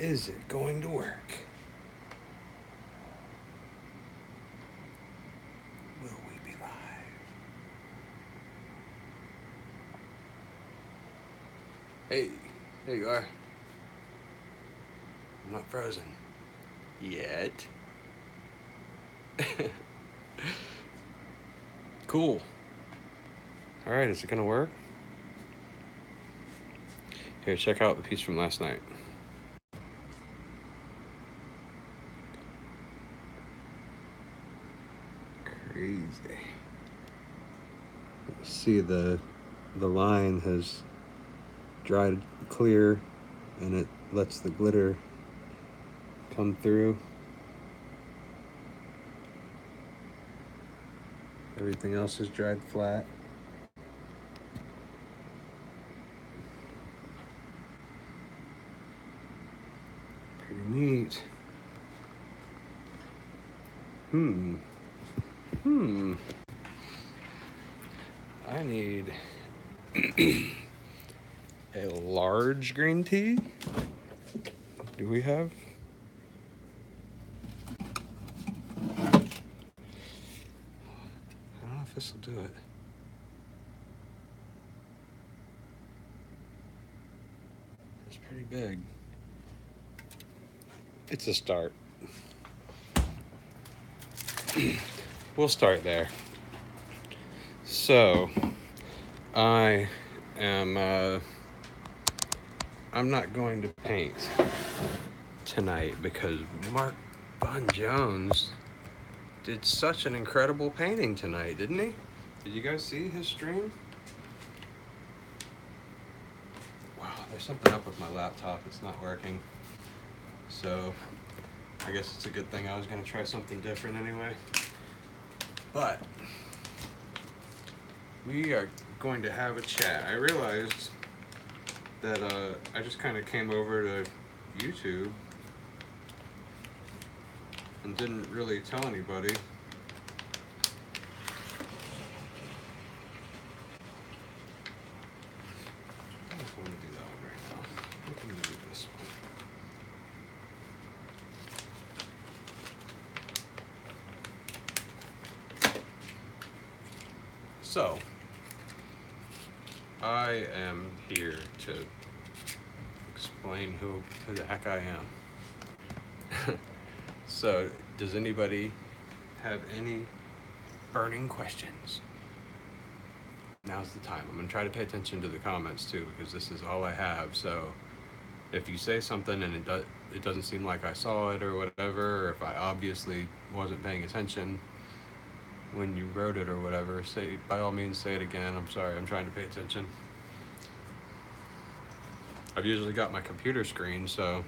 Is it going to work? Will we be live? Hey, there you are. I'm not frozen. Yet. Cool. Alright, is it gonna work? Here, check out the piece from last night. Crazy. See, the line has dried clear and it lets the glitter come through. Everything else is dried flat. Pretty neat. I need a large green tea. Do we have? I don't know if this will do it. It's pretty big. It's a start. We'll start there. So, I am, I'm not going to paint tonight because Mark Bon Jones did such an incredible painting tonight, didn't he? Did you guys see his stream? Wow, there's something up with my laptop. It's not working. So, I guess it's a good thing. I was going to try something different anyway. But, we are going to have a chat. I realized that I just kind of came over to YouTube and didn't really tell anybody. I don't want to do that one right now. I'm going to do this one. So, I am here to explain who the heck I am. So, does anybody have any burning questions? Now's the time. I'm going to try to pay attention to the comments too, because this is all I have. So, if you say something and it doesn't seem like I saw it or whatever, or if I obviously wasn't paying attention when you wrote it or whatever, say, by all means, say it again. I'm sorry, I'm trying to pay attention. I've usually got my computer screen, so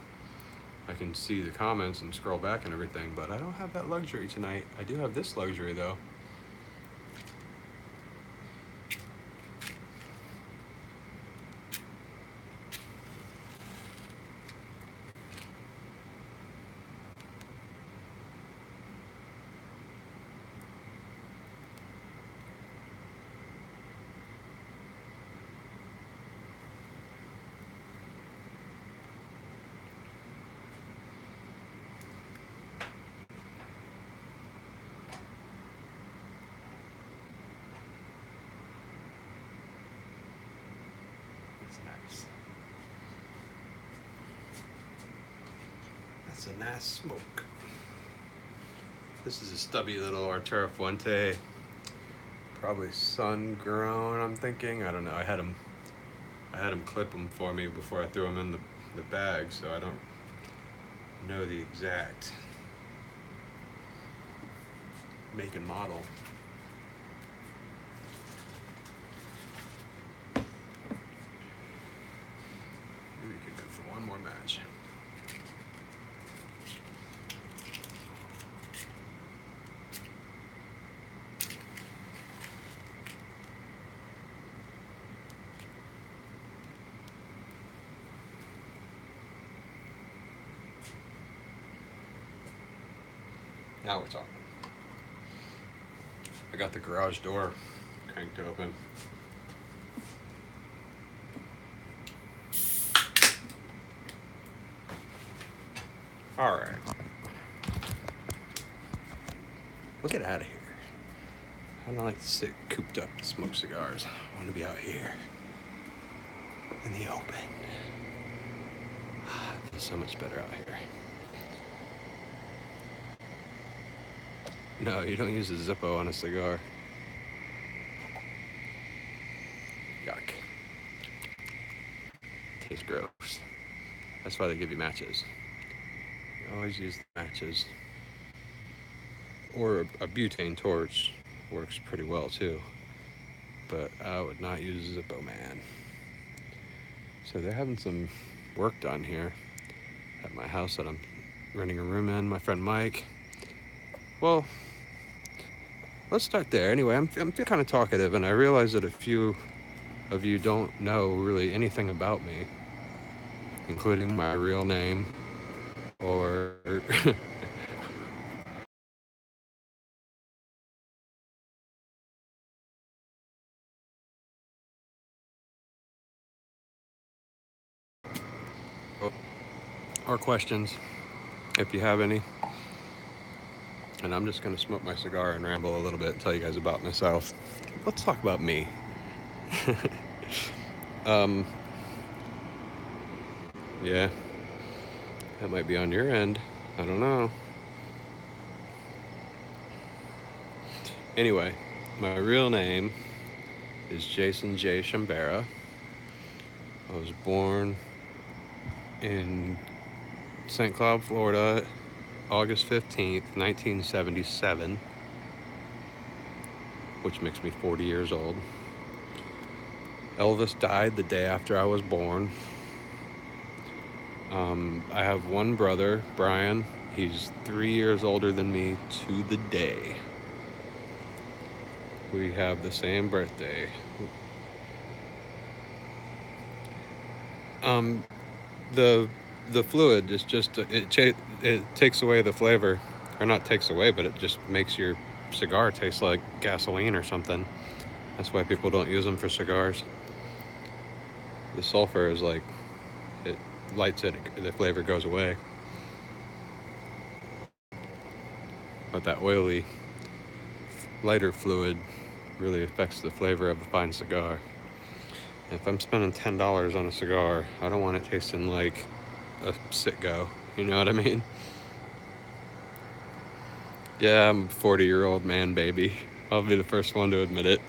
I can see the comments and scroll back and everything, but I don't have that luxury tonight. I do have this luxury, though. Nice. That's a nice smoke. This is a stubby little Arturo Fuente. Probably sun grown, I'm thinking. I don't know. I had him clip them for me before I threw them in the bag, so I don't know the exact make and model. Maybe we could go for one more match. Now we're talking. I got the garage door cranked open. All right. We'll get out of here. I don't like to sit cooped up and smoke cigars. I want to be out here in the open. It feels so much better out here. No, you don't use a Zippo on a cigar. Yuck. Tastes gross. That's why they give you matches. You always use the matches. Or a butane torch works pretty well too. But I would not use a Zippo, man. So they're having some work done here at my house that I'm renting a room in. My friend Mike. Well, let's start there. Anyway, I'm kind of talkative, and I realize that a few of you don't know really anything about me, including my real name or or questions if you have any. And I'm just gonna smoke my cigar and ramble a little bit and tell you guys about myself. Let's talk about me. um, yeah, that might be on your end. I don't know. Anyway, my real name is Jason J. Shambera. I was born in St. Cloud, Florida, August 15th, 1977, which makes me 40 years old. Elvis died the day after I was born. I have one brother, Brian. He's 3 years older than me to the day. We have the same birthday. The fluid is just it takes away the flavor, or not takes away, but it just makes your cigar taste like gasoline or something. That's why people don't use them for cigars. The sulfur is like, it lights it, the flavor goes away. But that oily, lighter fluid really affects the flavor of a fine cigar. If I'm spending $10 on a cigar, I don't want it tasting like a Citgo. You know what I mean? Yeah, I'm a 40-year-old man, baby. I'll be the first one to admit it.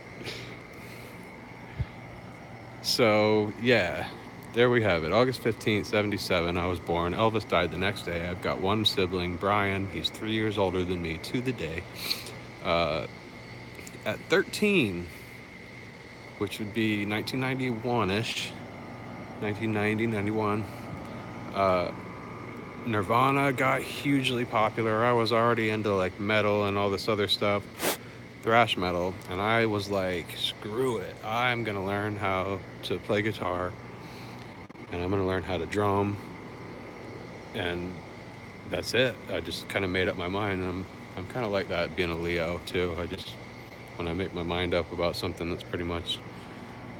So, yeah, there we have it. August 15th, 77, I was born. Elvis died the next day. I've got one sibling, Brian. He's 3 years older than me to the day. At 13, which would be 1991-ish, 1990, 91, Nirvana got hugely popular. I was already into like metal and all this other stuff, thrash metal, and I was like, screw it. I'm gonna learn how to play guitar, and I'm gonna learn how to drum, and that's it. I just kind of made up my mind. I'm kind of like that being a Leo too. When I make my mind up about something, that's pretty much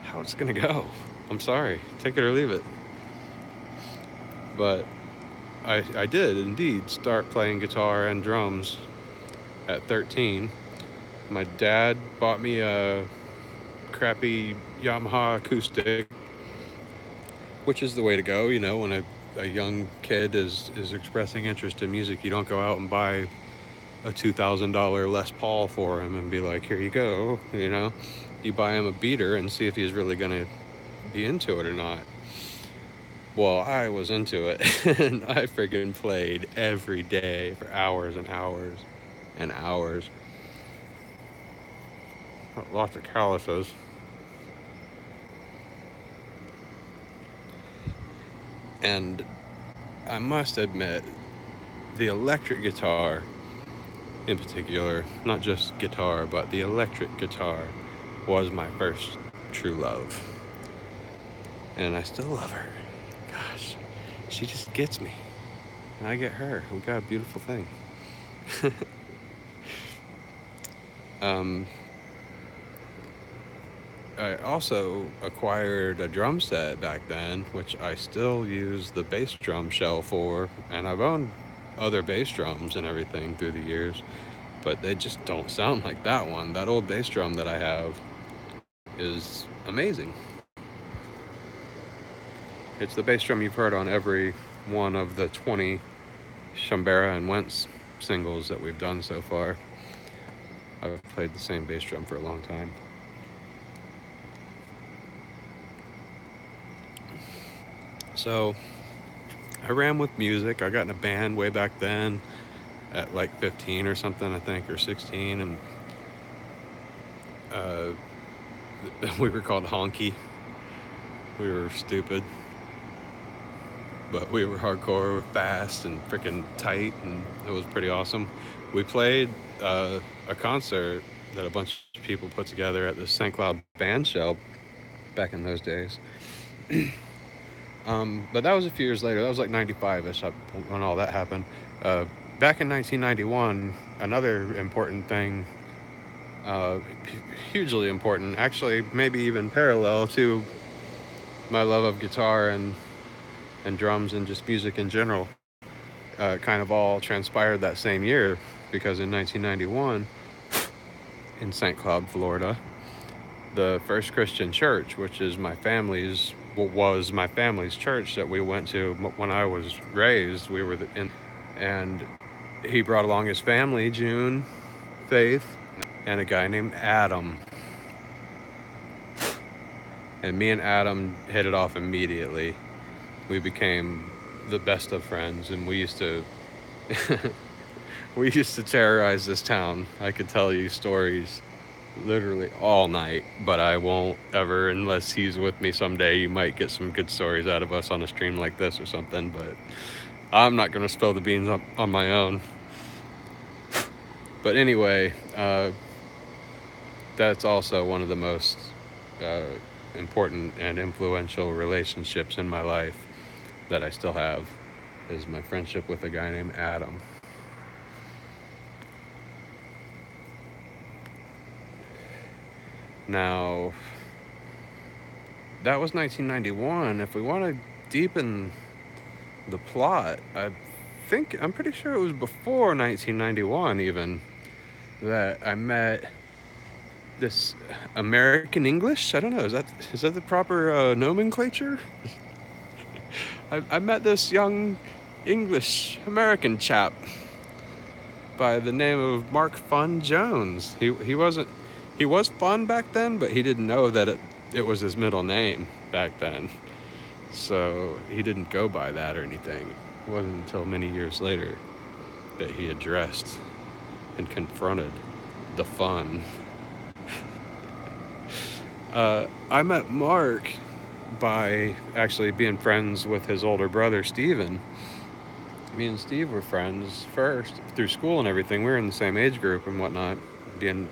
how it's gonna go. I'm sorry, take it or leave it. But I did indeed start playing guitar and drums at 13. My dad bought me a crappy Yamaha acoustic, which is the way to go, you know, when a young kid is expressing interest in music. You don't go out and buy a $2,000 Les Paul for him and be like, here you go, you know. You buy him a beater and see if he's really gonna be into it or not. Well, I was into it, and I friggin' played every day for hours and hours and hours. Lots of calluses. And I must admit, the electric guitar in particular, not just guitar, but the electric guitar was my first true love. And I still love her. Gosh, she just gets me. And I get her. We got a beautiful thing. I also acquired a drum set back then, which I still use the bass drum shell for, and I've owned other bass drums and everything through the years, but they just don't sound like that one. That old bass drum that I have is amazing. It's the bass drum you've heard on every one of the 20 Shambera and Wentz singles that we've done so far. I've played the same bass drum for a long time. So I ran with music. I got in a band way back then at like 15 or something, I think, or 16. And uh, we were called Honky. We were stupid, but we were hardcore, we were fast and freaking tight, and it was pretty awesome. We played a concert that a bunch of people put together at the St. Cloud band shell back in those days. But that was a few years later. That was like 95-ish when all that happened. Back in 1991, another important thing, uh, hugely important, actually maybe even parallel to my love of guitar and drums and just music in general, kind of all transpired that same year, because in 1991, in St. Cloud, Florida, the First Christian Church, which is my family's was my family's church that we went to when I was raised. We were in, and he brought along his family, June, Faith, and a guy named Adam. And me and Adam hit it off immediately. We became the best of friends, and we used to we used to terrorize this town. I could tell you stories literally all night, but I won't ever unless he's with me someday. You might get some good stories out of us on a stream like this or something, but I'm not going to spill the beans on my own. But anyway, that's also one of the most uh, important and influential relationships in my life that I still have, is my friendship with a guy named Adam. Now, that was 1991. If we want to deepen the plot, I'm pretty sure it was before 1991 even that I met this American English. I don't know. Is that the proper nomenclature? I met this young English American chap by the name of Mark Fun Jones. He was fun back then, but he didn't know that it was his middle name back then. So he didn't go by that or anything. It wasn't until many years later that he addressed and confronted the fun. I met Mark by actually being friends with his older brother, Steven. Me and Steve were friends first through school and everything. We were in the same age group and whatnot, being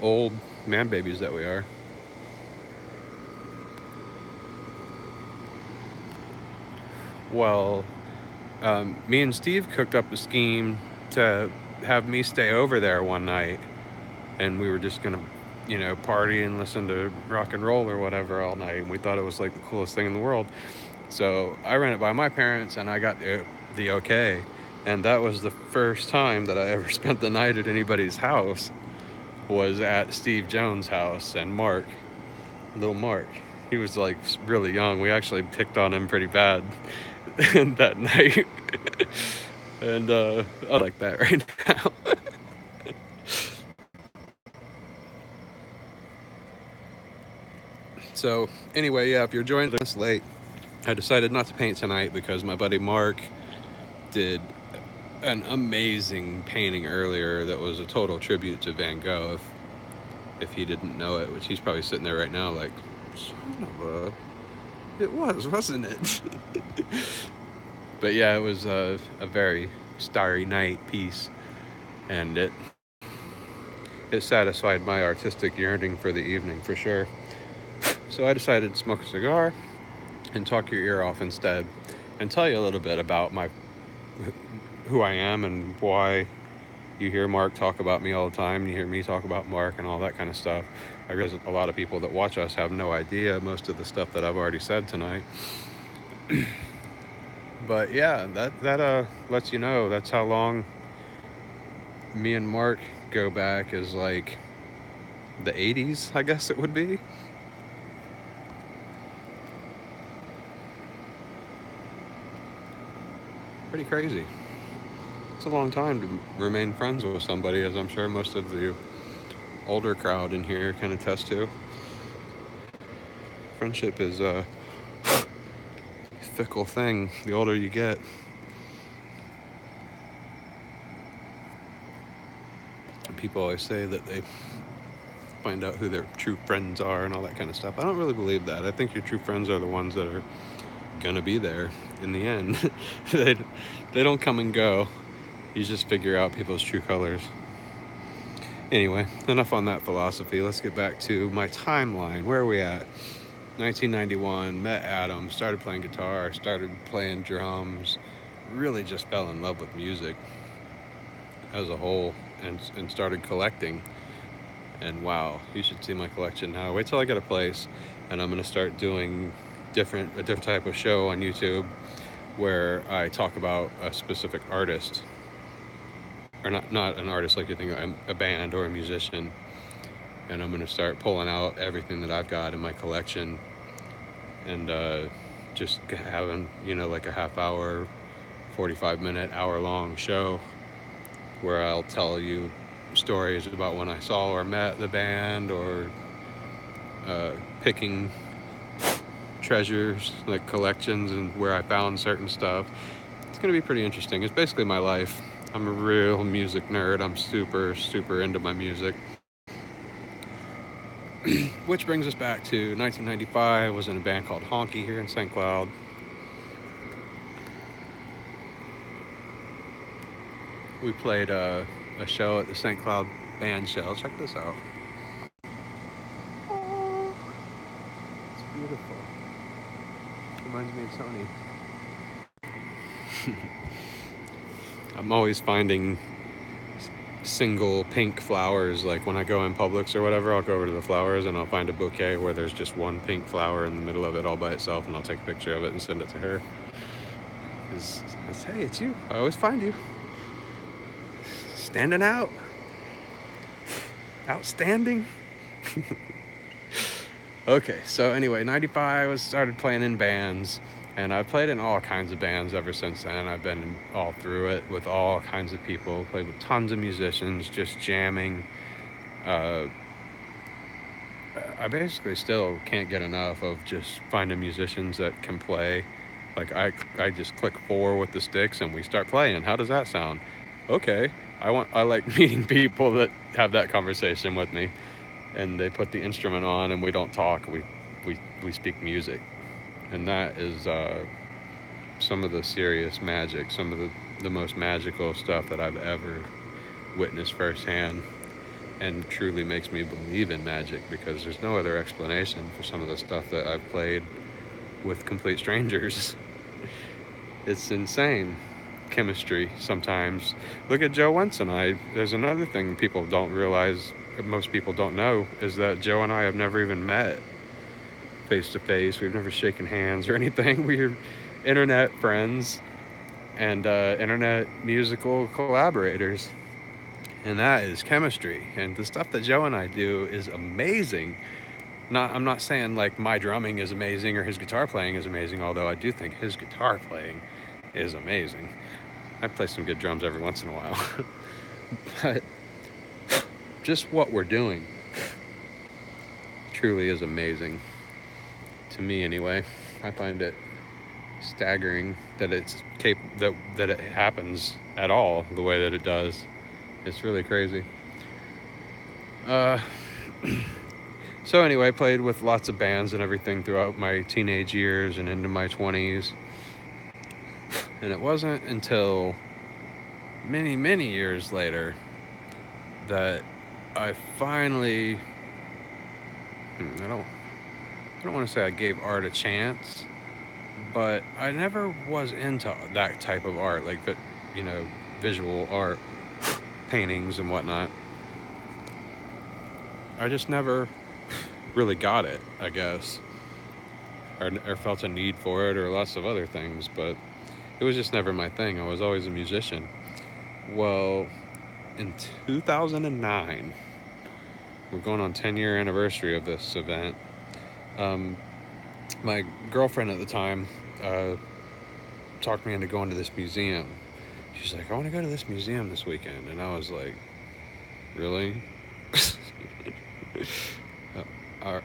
old man babies that we are. Well, me and Steve cooked up a scheme to have me stay over there one night, and we were just gonna, party and listen to rock and roll or whatever all night. And we thought it was like the coolest thing in the world. So I ran it by my parents, and I got the okay. And that was the first time that I ever spent the night at anybody's house, was at Steve Jones' house. And Mark, little Mark, he was like really young. We actually picked on him pretty bad that night. And I like that right now. So anyway, yeah, if you're joining us late, I decided not to paint tonight because my buddy Mark did an amazing painting earlier that was a total tribute to Van Gogh, if he didn't know it, which he's probably sitting there right now like, son of a... It was, wasn't it? But yeah, it was a very starry night piece, and it satisfied my artistic yearning for the evening for sure. So I decided to smoke a cigar and talk your ear off instead, and tell you a little bit about who I am and why you hear Mark talk about me all the time. You hear me talk about Mark and all that kind of stuff. I realize a lot of people that watch us have no idea most of the stuff that I've already said tonight. But yeah, that lets you know that's how long me and Mark go back, is like the 80s, I guess it would be. Pretty crazy. It's a long time to remain friends with somebody, as I'm sure most of the older crowd in here can attest to. Friendship is a fickle thing the older you get. People always say that they find out who their true friends are and all that kind of stuff. I don't really believe that. I think your true friends are the ones that are gonna be there in the end. they, they don't come and go. You just figure out people's true colors. Anyway, enough on that philosophy. Let's get back to my timeline. Where are we at? 1991, met Adam, started playing guitar, started playing drums, really just fell in love with music as a whole, and started collecting. And wow, you should see my collection now. Wait till I get a place, and I'm gonna start doing a different type of show on YouTube where I talk about a specific artist, or not an artist like you think, a band or a musician. And I'm gonna start pulling out everything that I've got in my collection, and just having, like a half hour, 45-minute, hour-long show where I'll tell you stories about when I saw or met the band, or picking treasures, like collections, and where I found certain stuff. It's going to be pretty interesting. It's basically my life. I'm a real music nerd. I'm super, super into my music. Which brings us back to 1995. I was in a band called Honky here in St. Cloud. We played a show at the St. Cloud Band Shell. Check this out. Oh, it's beautiful. Reminds me of Tony. I'm always finding single pink flowers. Like when I go in Publix or whatever, I'll go over to the flowers and I'll find a bouquet where there's just one pink flower in the middle of it all by itself, and I'll take a picture of it and send it to her. Hey, it's you. I always find you. Standing out. Outstanding. Okay, so anyway, 95, I started playing in bands, and I've played in all kinds of bands ever since then. I've been all through it with all kinds of people, played with tons of musicians, just jamming. Uh, I basically still can't get enough of just finding musicians that can play. Like I just click 4 with the sticks and we start playing. How does that sound? Okay. I like meeting people that have that conversation with me, and they put the instrument on and we don't talk. We speak music, and that is some of the serious magic, some of the most magical stuff that I've ever witnessed firsthand, and truly makes me believe in magic, because there's no other explanation for some of the stuff that I've played with complete strangers. It's insane. Chemistry sometimes. Look at Joe Wentz and I. There's another thing people don't realize, most people don't know, is that Joe and I have never even met face to face. We've never shaken hands or anything. We're internet friends and internet musical collaborators. And that is chemistry. And the stuff that Joe and I do is amazing. I'm not saying like my drumming is amazing or his guitar playing is amazing, although I do think his guitar playing is amazing. I play some good drums every once in a while. But just what we're doing truly is amazing. To me anyway. I find it staggering that that it happens at all the way that it does. It's really crazy. Uh So anyway, I played with lots of bands and everything throughout my teenage years and into my 20s. And it wasn't until many, many years later that I finally, I don't want to say I gave art a chance, but I never was into that type of art, like you know, visual art, paintings and whatnot. I just never really got it, I guess, or felt a need for it, or lots of other things. But It was just never my thing. I was always a musician. Well, in 2009, we're going on 10-year anniversary of this event. Um, my girlfriend at the time uh, talked me into going to this museum. She's like, I want to go to this museum this weekend. And I was like, really? uh,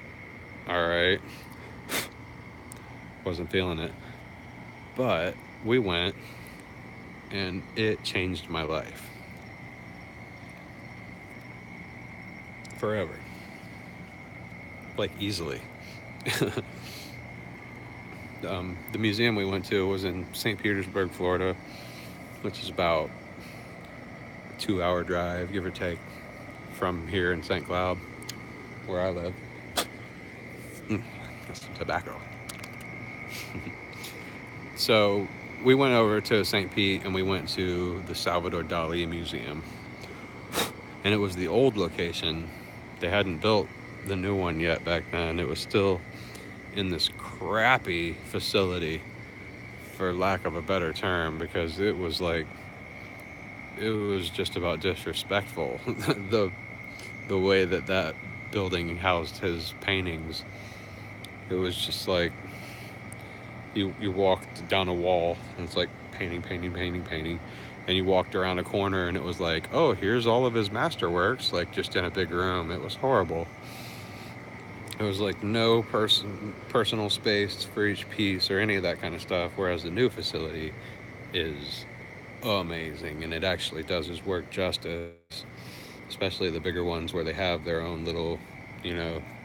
all right. Wasn't feeling it. But we went, and it changed my life forever. Like, easily. The museum we went to was in St. Petersburg, Florida, which is about a 2 hour drive, give or take, from here in St. Cloud, where I live. That's some tobacco. So we went over to St. Pete and we went to the Salvador Dali Museum. And it was the old location. They hadn't built the new one yet back then. It was still in this crappy facility, for lack of a better term, because it was just about disrespectful. the way that building housed his paintings. It was just like you walked down a wall and it's like painting, and you walked around a corner and it was like, oh, here's all of his masterworks, like just in a big room. It was horrible. It was like no personal space for each piece or any of that kind of stuff, whereas the new facility is amazing and it actually does his work justice, especially the bigger ones where they have their own little,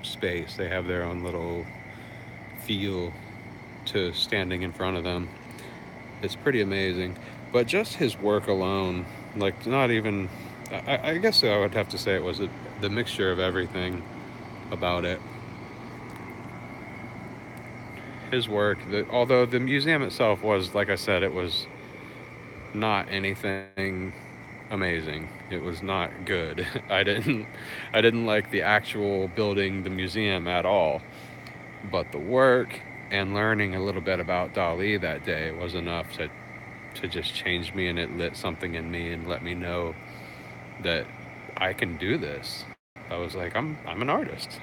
space. They have their own little feel to standing in front of them. It's pretty amazing. But just his work alone, like, not even, I guess I would have to say it was the mixture of everything about it. His work, although the museum itself was, like I said, it was not anything amazing. It was not good. I didn't like the actual building, the museum, at all. But the work and learning a little bit about Dali that day was enough to just change me, and it lit something in me and let me know that I can do this. I was like, I'm an artist.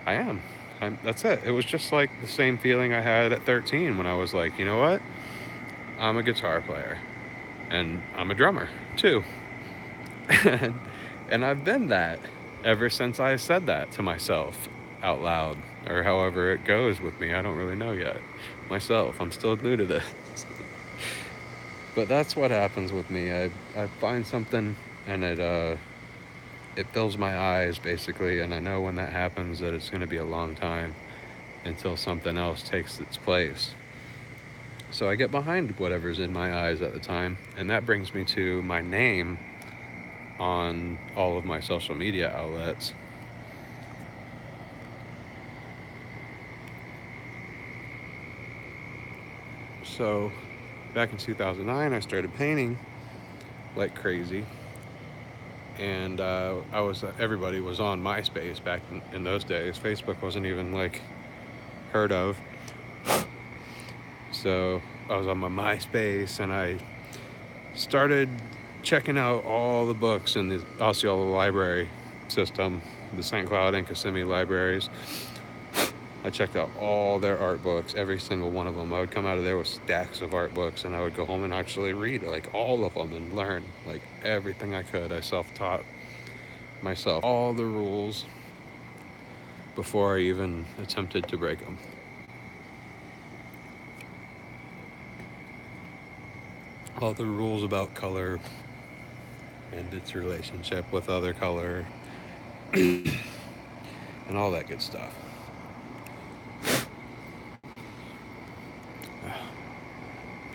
I am. That's it. It was just like the same feeling I had at 13 when I was like, you know what? I'm a guitar player and I'm a drummer too. and I've been that ever since I said that to myself out loud, or however it goes with me. I don't really know yet myself. I'm still new to this. But that's what happens with me. I find something and it fills my eyes basically, and I know when that happens that it's going to be a long time until something else takes its place. So I get behind whatever's in my eyes at the time, and that brings me to my name on all of my social media outlets. So back in 2009, I started painting like crazy, and everybody was on MySpace back in those days. Facebook wasn't even like heard of. So I was on my MySpace, and I started checking out all the books in the Osceola library system, the St. Cloud and Kissimmee libraries. I checked out all their art books, every single one of them. I would come out of there with stacks of art books, and I would go home and actually read like all of them and learn like everything I could. I self-taught myself all the rules before I even attempted to break them. All the rules about color and its relationship with other color and all that good stuff.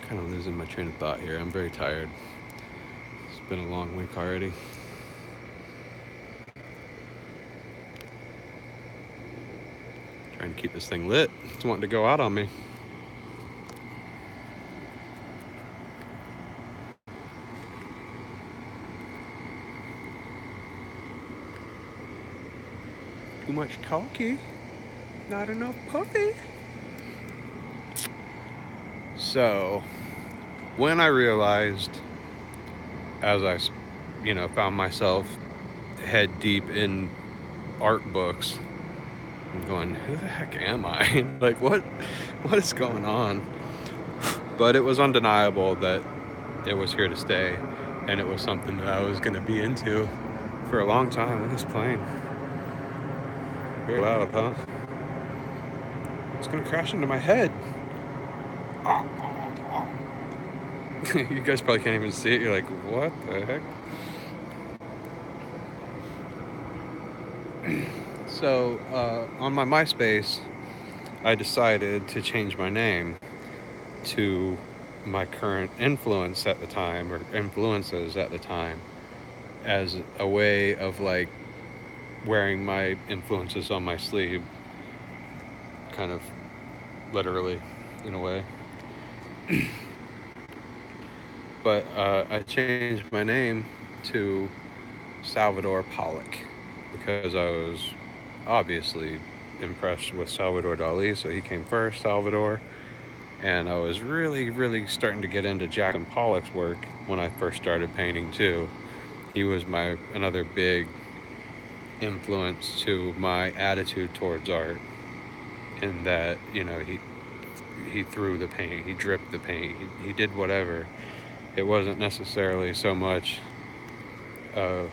Kind of losing my train of thought here. I'm very tired. It's been a long week already. Trying to keep this thing lit. It's wanting to go out on me. Too much talky, not enough puffy. So, when I realized, as I, found myself head deep in art books, I'm going, who the heck am I? Like, what is going on? But it was undeniable that it was here to stay, and it was something that I was going to be into for a long time. Look at this plane. Very loud, huh? It's going to crash into my head. You guys probably can't even see it. You're like, what the heck? So, on my MySpace, I decided to change my name to my current influence at the time, or influences at the time, as a way of like wearing my influences on my sleeve, kind of literally, in a way. But I changed my name to Salvador Pollock because I was obviously impressed with Salvador Dali, so he came first, Salvador. And I was really, really starting to get into Jackson Pollock's work when I first started painting too. He was my another big influence to my attitude towards art, in that he threw the paint, he dripped the paint, he did whatever. It wasn't necessarily so much a,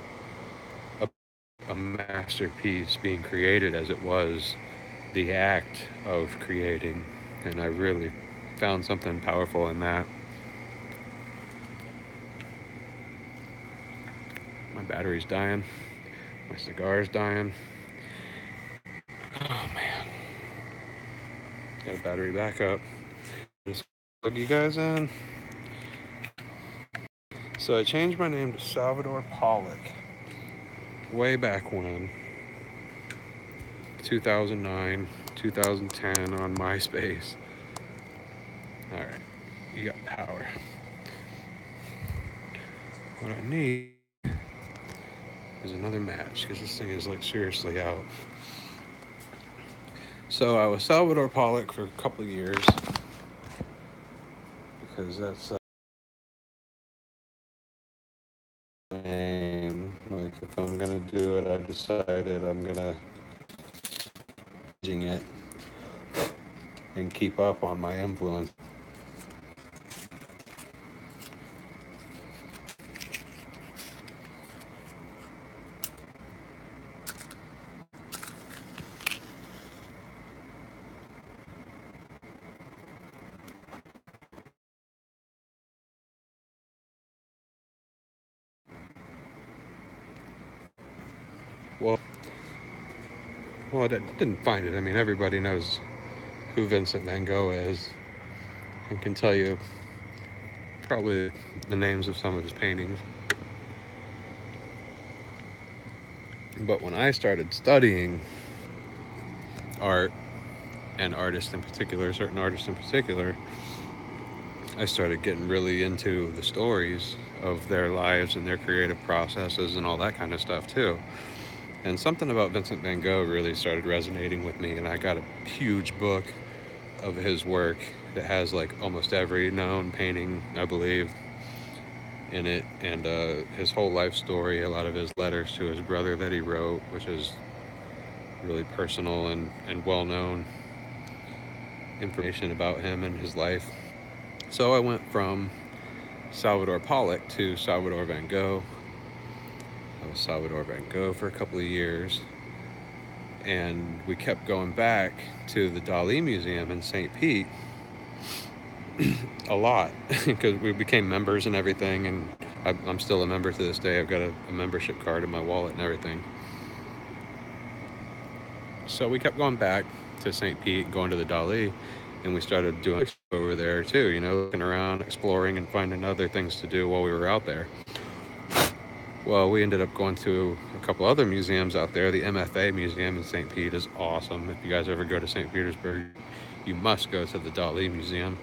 a masterpiece being created as it was the act of creating, and I really found something powerful in that. My battery's dying. My cigar's dying. Oh man. Got a battery backup. Just plug you guys in. So I changed my name to Salvador Pollock way back when, 2009, 2010 on MySpace. All right, you got power. What I need is another match because this thing is like seriously out. So I was Salvador Pollock for a couple of years because that's name. Like if I'm gonna do it, I decided I'm gonna changing it and keep up on my influence. Well, well, I didn't find it. I mean, everybody knows who Vincent Van Gogh is and can tell you probably the names of some of his paintings. But when I started studying art and artists in particular, certain artists in particular, I started getting really into the stories of their lives and their creative processes and all that kind of stuff too. And something about Vincent Van Gogh really started resonating with me, and I got a huge book of his work that has like almost every known painting, I believe, in it, and his whole life story, a lot of his letters to his brother that he wrote, which is really personal and well known information about him and his life. So I went from Salvador Pollock to Salvador Van Gogh. I was Salvador Van Gogh for a couple of years, and we kept going back to the Dali Museum in St. Pete a lot because we became members and everything, and I'm still a member to this day. I've got a membership card in my wallet and everything. So we kept going back to St. Pete, going to the Dali, and we started doing over there too, looking around, exploring, and finding other things to do while we were out there. Well, we ended up going to a couple other museums out there. The MFA Museum in St. Pete is awesome. If you guys ever go to St. Petersburg, you must go to the Dali Museum.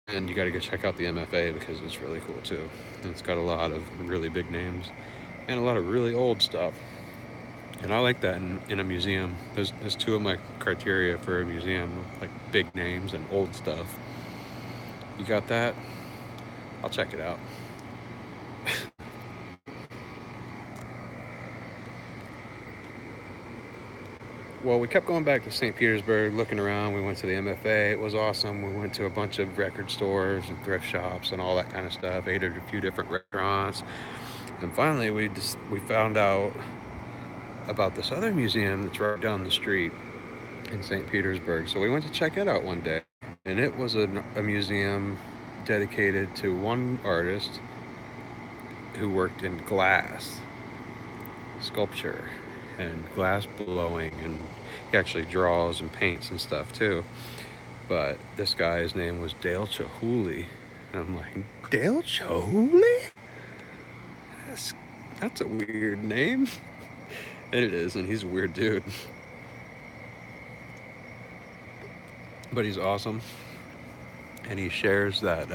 And you got to go check out the MFA because it's really cool too. And it's got a lot of really big names and a lot of really old stuff. And I like that in a museum. There's two of my criteria for a museum, like big names and old stuff. You got that? I'll check it out. Well, we kept going back to St. Petersburg, looking around. We went to the MFA. It was awesome. We went to a bunch of record stores and thrift shops and all that kind of stuff. Ate at a few different restaurants. And finally, we found out about this other museum that's right down the street in St. Petersburg. So we went to check it out one day. And it was a museum dedicated to one artist who worked in glass sculpture and glass blowing, and he actually draws and paints and stuff too. But this guy, his name was Dale Chihuly, and I'm like, Dale Chihuly? That's, that's a weird name. And it is, and he's a weird dude. But he's awesome, and he shares that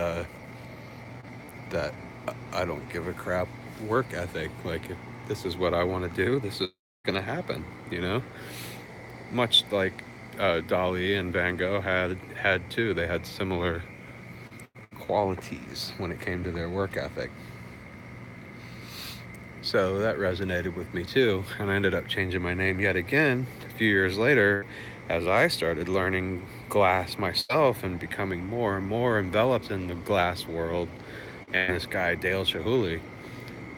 I don't give a crap work ethic. Like, if this is what I want to do, this is gonna happen. You know, much like Dali and Van Gogh had too. They had similar qualities when it came to their work ethic. So that resonated with me too, and I ended up changing my name yet again a few years later as I started learning glass myself and becoming more and more enveloped in the glass world, and this guy Dale Chihuly.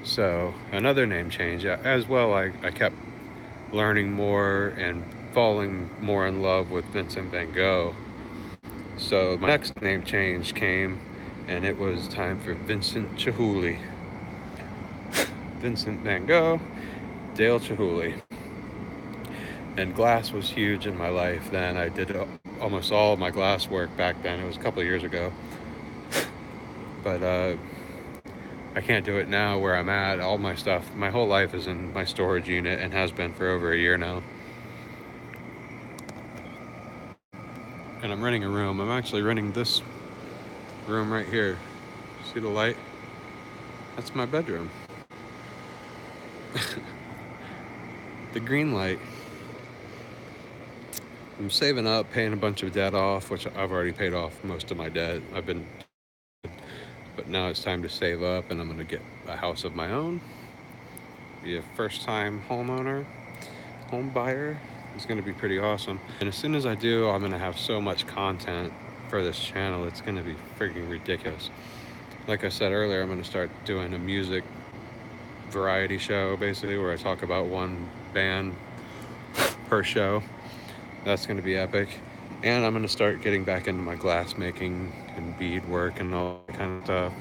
So another name change as well. I kept learning more and falling more in love with Vincent van Gogh. So my next name change came, and it was time for Vincent Chihuly. Vincent van Gogh, Dale Chihuly. And glass was huge in my life then. I did almost all of my glass work back then. It was a couple of years ago. But I can't do it now where I'm at. All my stuff, my whole life is in my storage unit and has been for over a year now. And I'm renting a room. I'm actually renting this room right here. See the light? That's my bedroom. The green light. I'm saving up, paying a bunch of debt off, which I've already paid off most of my debt. But now it's time to save up, and I'm going to get a house of my own. Be a first-time homeowner, home buyer. It's going to be pretty awesome. And as soon as I do, I'm going to have so much content for this channel. It's going to be freaking ridiculous. Like I said earlier, I'm going to start doing a music variety show, basically, where I talk about one band per show. That's going to be epic. And I'm going to start getting back into my glass making and bead work and all that kind of stuff,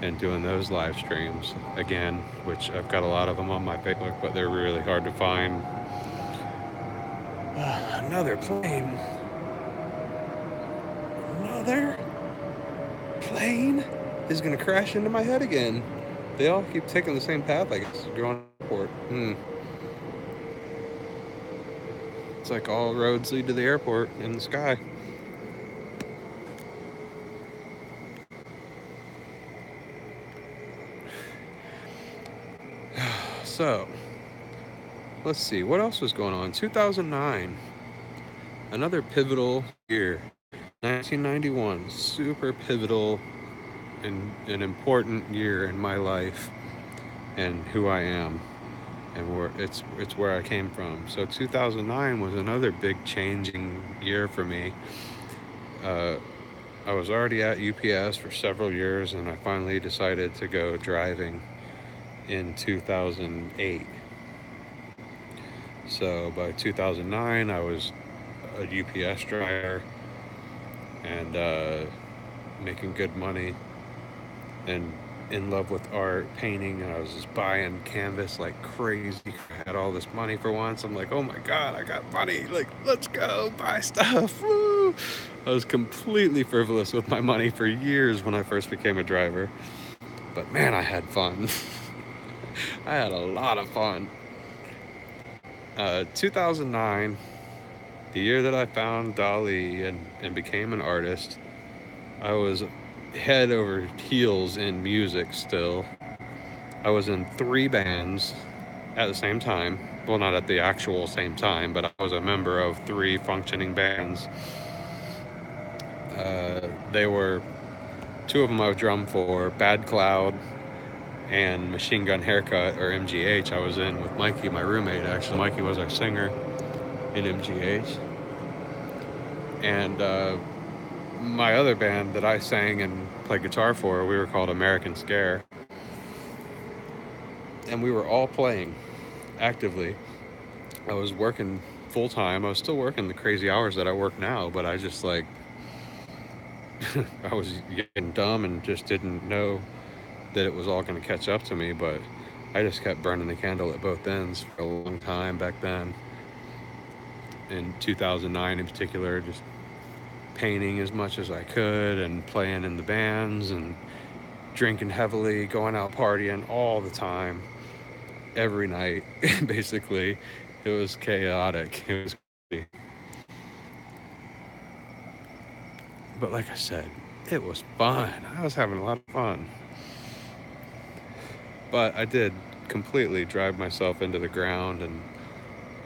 and doing those live streams again, which I've got a lot of them on my Facebook, but they're really hard to find. Another plane. Another plane is going to crash into my head again. They all keep taking the same path, I guess, going to the airport. It's like all roads lead to the airport in the sky. So, let's see, what else was going on? 2009, another pivotal year. 1991, super pivotal and an important year in my life and who I am, and where it's where I came from. So 2009 was another big changing year for me. I was already at UPS for several years, and I finally decided to go driving in 2008. So by 2009, I was a UPS driver and making good money and in love with art, painting, and I was just buying canvas like crazy. I had all this money for once. I'm like, oh my God, I got money. Like, let's go buy stuff. Woo! I was completely frivolous with my money for years when I first became a driver. But man, I had fun. I had a lot of fun. 2009, the year that I found Dali and became an artist, I was head over heels in music still. I was in 3 bands at the same time. Well, not at the actual same time, but I was a member of 3 functioning bands. They were Two of them I would drum for, Bad Cloud and Machine Gun Haircut, or MGH. I was in with Mikey, my roommate. Actually, Mikey was our singer in MGH. And my other band that I sang and played guitar for, we were called American Scare. And we were all playing actively. I was working full time. I was still working the crazy hours that I work now, but I just like, I was getting dumb and just didn't know that it was all going to catch up to me. But I just kept burning the candle at both ends for a long time back then. In 2009 in particular, just painting as much as I could and playing in the bands and drinking heavily, going out partying all the time, every night. Basically, it was chaotic. It was crazy. But like I said, it was fun. I was having a lot of fun. But I did completely drive myself into the ground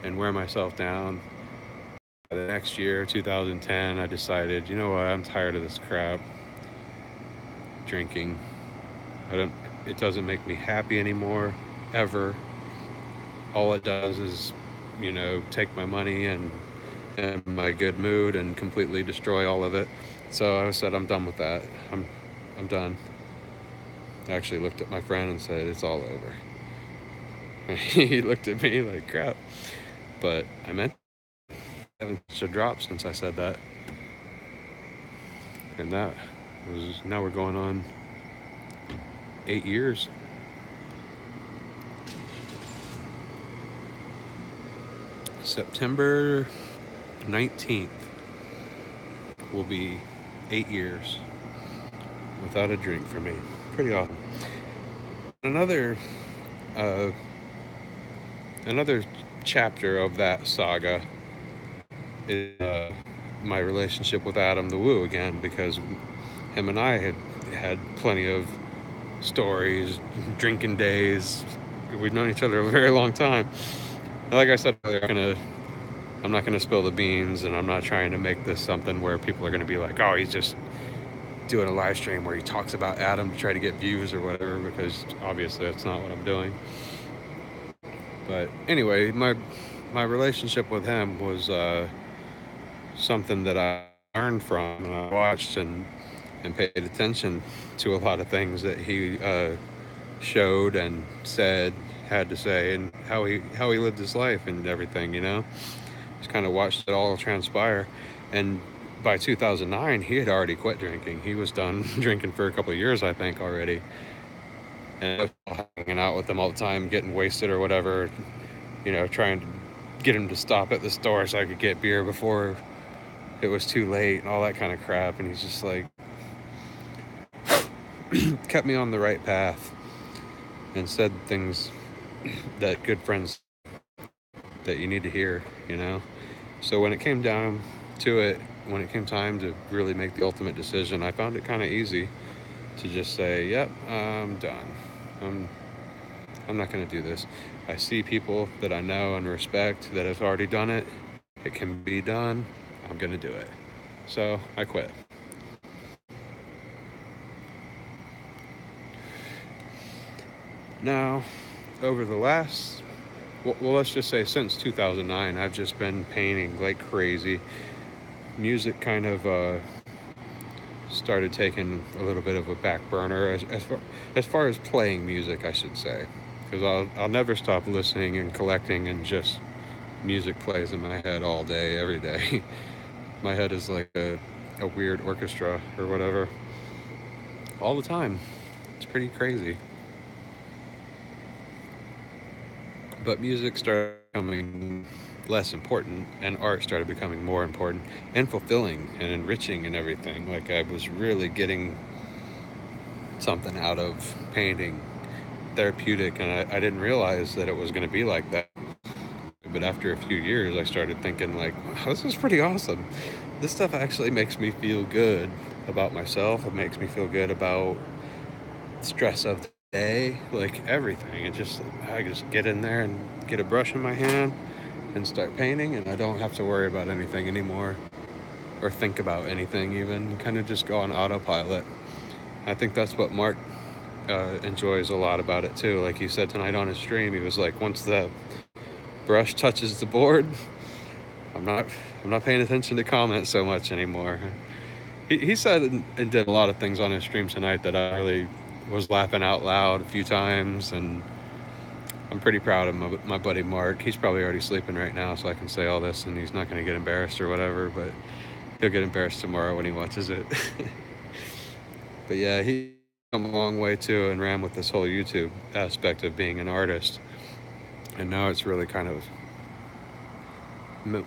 and wear myself down. The next year, 2010, I decided, you know what, I'm tired of this crap. Drinking. It doesn't make me happy anymore, ever. All it does is, take my money and my good mood and completely destroy all of it. So I said, I'm done with that. I'm done. I actually looked at my friend and said, it's all over. He looked at me like crap. But I meant I haven't touched a drop since I said that. And that was, now we're going on 8 years. September 19th will be 8 years without a drink for me. Pretty awesome. Another chapter of that saga is my relationship with Adam the Woo again, because him and I had plenty of stories, drinking days. We've known each other a very long time. Like I said earlier, I'm not gonna spill the beans, and I'm not trying to make this something where people are gonna be like, oh, he's just doing a live stream where he talks about Adam to try to get views or whatever, because obviously that's not what I'm doing. But anyway, my relationship with him was something that I learned from, and I watched and paid attention to a lot of things that he showed and said, had to say, and how he lived his life and everything. Just kind of watched it all transpire. And by 2009, he had already quit drinking. He was done drinking for a couple of years, I think, already. And I was hanging out with him all the time, getting wasted or whatever, trying to get him to stop at the store so I could get beer before it was too late and all that kind of crap. And he's just like, kept me on the right path and said things that good friends that you need to hear, So when it came down to it, when it came time to really make the ultimate decision, I found it kind of easy to just say, yep, I'm done. I'm not going to do this. I see people that I know and respect that have already done it. It can be done. I'm going to do it. So I quit. Now, over the last, well, let's just say since 2009, I've just been painting like crazy. Music kind of started taking a little bit of a back burner as far as playing music, I should say, because I'll never stop listening and collecting, and just music plays in my head all day, every day. My head is like a weird orchestra or whatever, all the time. It's pretty crazy. But music started becoming less important, and art started becoming more important and fulfilling and enriching and everything. Like, I was really getting something out of painting, therapeutic, and I didn't realize that it was going to be like that. But after a few years, I started thinking like, wow, this is pretty awesome. This stuff actually makes me feel good about myself. It makes me feel good about stress of the day, like everything. I just get in there and get a brush in my hand and start painting, and I don't have to worry about anything anymore, or think about anything even. Kind of just go on autopilot. I think that's what Mark enjoys a lot about it too. Like he said tonight on his stream, he was like, once the brush touches the board, I'm not I'm not paying attention to comments so much anymore. He said and did a lot of things on his stream tonight that I really was laughing out loud a few times, and I'm pretty proud of my buddy Mark. He's probably already sleeping right now, so I can say all this, and he's not going to get embarrassed or whatever. But he'll get embarrassed tomorrow when he watches it. But yeah, he come a long way too, and ran with this whole YouTube aspect of being an artist, and now it's really kind of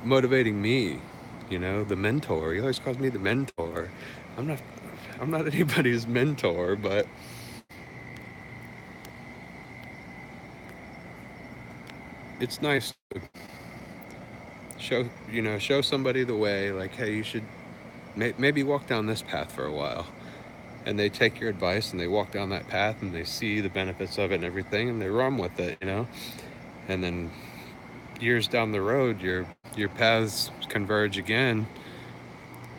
motivating me. You know, the mentor. He always calls me the mentor. I'm not. I'm not anybody's mentor, but it's nice to show somebody the way. Like, hey, you should maybe walk down this path for a while, and they take your advice and they walk down that path and they see the benefits of it and everything, and they run with it. And then years down the road, your paths converge again,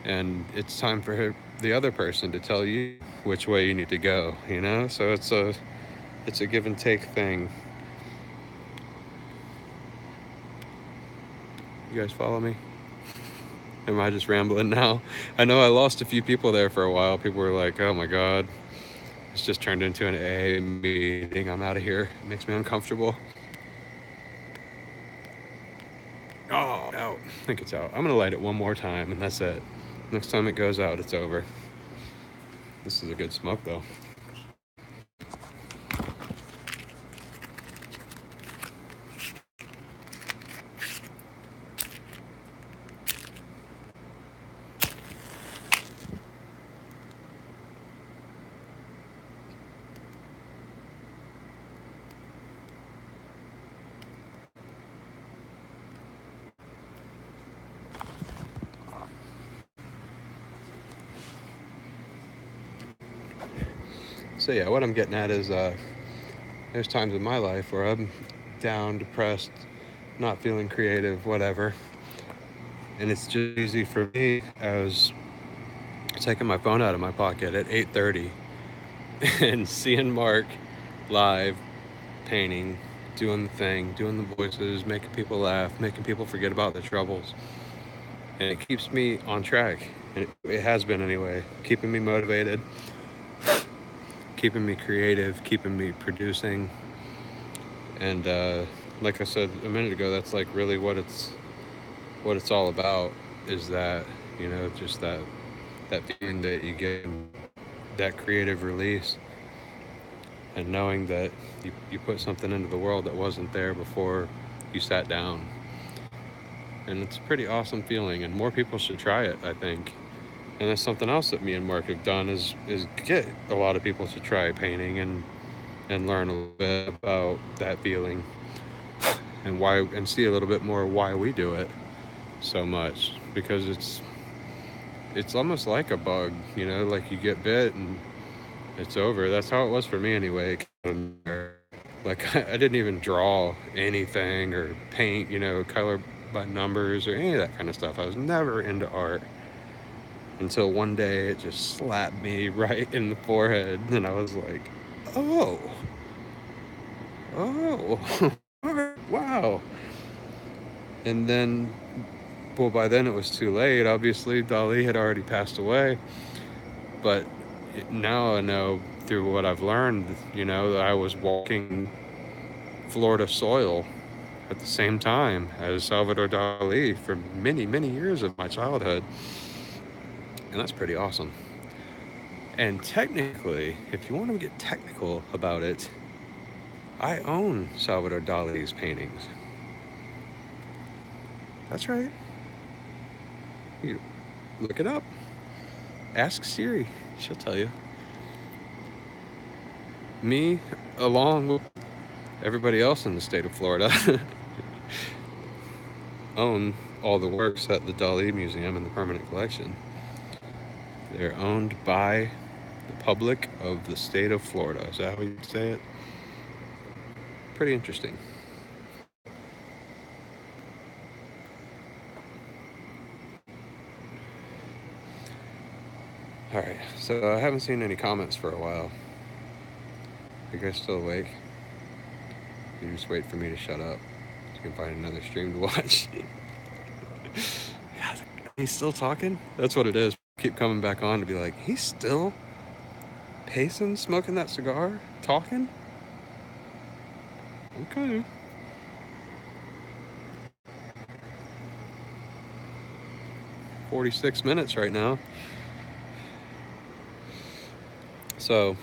and it's time for the other person to tell you which way you need to go. So it's a give and take thing. You guys follow me? Am I just rambling now? I know I lost a few people there for a while. People were like, oh my God, it's just turned into an AA meeting. I'm out of here. It makes me uncomfortable. Oh, out. I think it's out. I'm going to light it one more time, and that's it. Next time it goes out, it's over. This is a good smoke, though. So yeah, what I'm getting at is there's times in my life where I'm down, depressed, not feeling creative, whatever. And it's just easy for me as taking my phone out of my pocket at 8:30 and seeing Mark live painting, doing the thing, doing the voices, making people laugh, making people forget about their troubles. And it keeps me on track. And it has been anyway, keeping me motivated, keeping me creative, keeping me producing. And like I said a minute ago, that's like really what it's all about, is that, just that feeling that you get, that creative release, and knowing that you put something into the world that wasn't there before you sat down. And it's a pretty awesome feeling, and more people should try it, I think. And that's something else that me and Mark have done is get a lot of people to try painting and learn a little bit about that feeling, and why, and see a little bit more why we do it so much, because it's almost like a bug, like you get bit and it's over. That's how it was for me anyway. Like I didn't even draw anything or paint, color by numbers or any of that kind of stuff. I was never into art until one day it just slapped me right in the forehead, and I was like, oh, wow. And then, well, by then it was too late. Obviously, Dali had already passed away. But now I know through what I've learned, that I was walking Florida soil at the same time as Salvador Dali for many, many years of my childhood. And that's pretty awesome. And technically, if you want to get technical about it, I own Salvador Dali's paintings. That's right. You look it up. Ask Siri. She'll tell you. Me, along with everybody else in the state of Florida, own all the works at the Dali Museum in the permanent collection. They're owned by the public of the state of Florida. Is that how you say it? Pretty interesting. Alright, so I haven't seen any comments for a while. You guys still awake? You just wait for me to shut up so you can find another stream to watch. Yeah, he's still talking? That's what it is. Keep coming back on to be like, he's still pacing, smoking that cigar, talking? Okay. $46 right now. So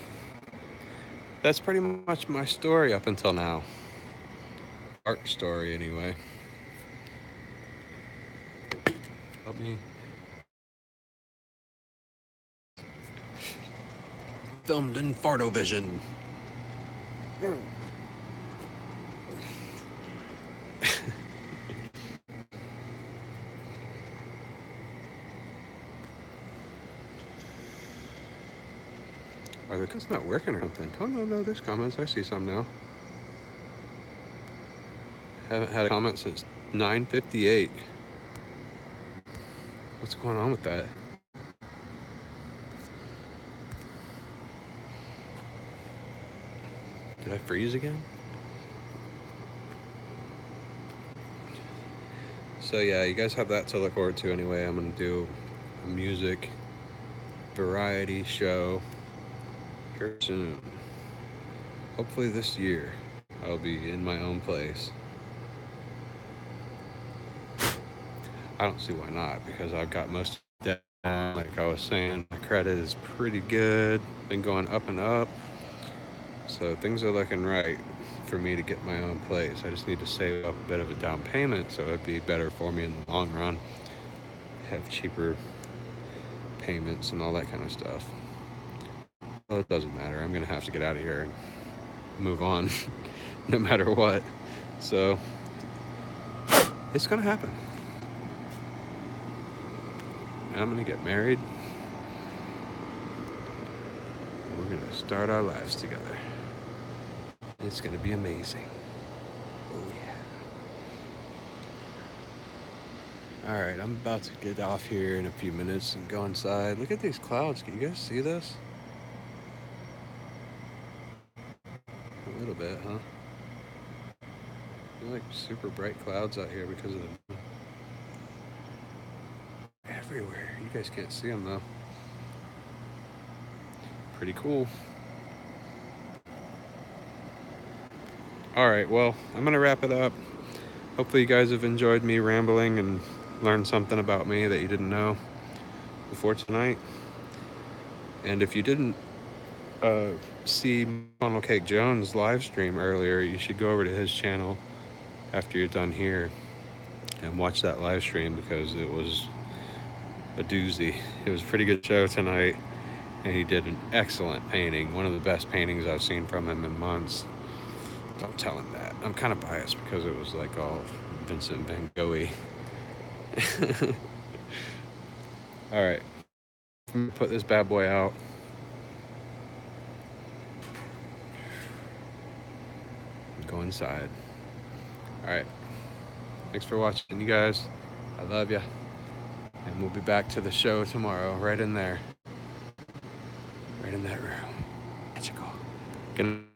that's pretty much my story up until now. Art story, anyway. Help me. Filmed in Fartovision. Are the comments not working or something? Oh no, there's comments. I see some now. Haven't had a comment since 9:58. What's going on with that? Did I freeze again? So yeah, you guys have that to look forward to anyway. I'm gonna do a music variety show here soon. Hopefully this year I'll be in my own place. I don't see why not, because I've got most of that down. Like I was saying, my credit is pretty good. Been going up and up. So things are looking right for me to get my own place. I just need to save up a bit of a down payment so it'd be better for me in the long run. Have cheaper payments and all that kind of stuff. Well, it doesn't matter. I'm gonna have to get out of here and move on no matter what. So it's gonna happen. And I'm gonna get married. We're gonna start our lives together. It's gonna be amazing. Oh yeah. Alright, I'm about to get off here in a few minutes and go inside. Look at these clouds. Can you guys see this? A little bit, huh? They're like super bright clouds out here because of the everywhere. You guys can't see them though. Pretty cool. Alright, well, I'm gonna wrap it up. Hopefully you guys have enjoyed me rambling and learned something about me that you didn't know before tonight. And if you didn't see Funnel Cake Jones live stream earlier, you should go over to his channel after you're done here and watch that live stream, because it was a doozy. It was a pretty good show tonight, and he did an excellent painting, one of the best paintings I've seen from him in months. Don't tell him that. I'm kind of biased because it was like all Vincent Van Gogh-y. All right, I'm gonna put this bad boy out. Go inside. All right, thanks for watching, you guys. I love you, and we'll be back to the show tomorrow, right in there, right in that room. Magical. Good night.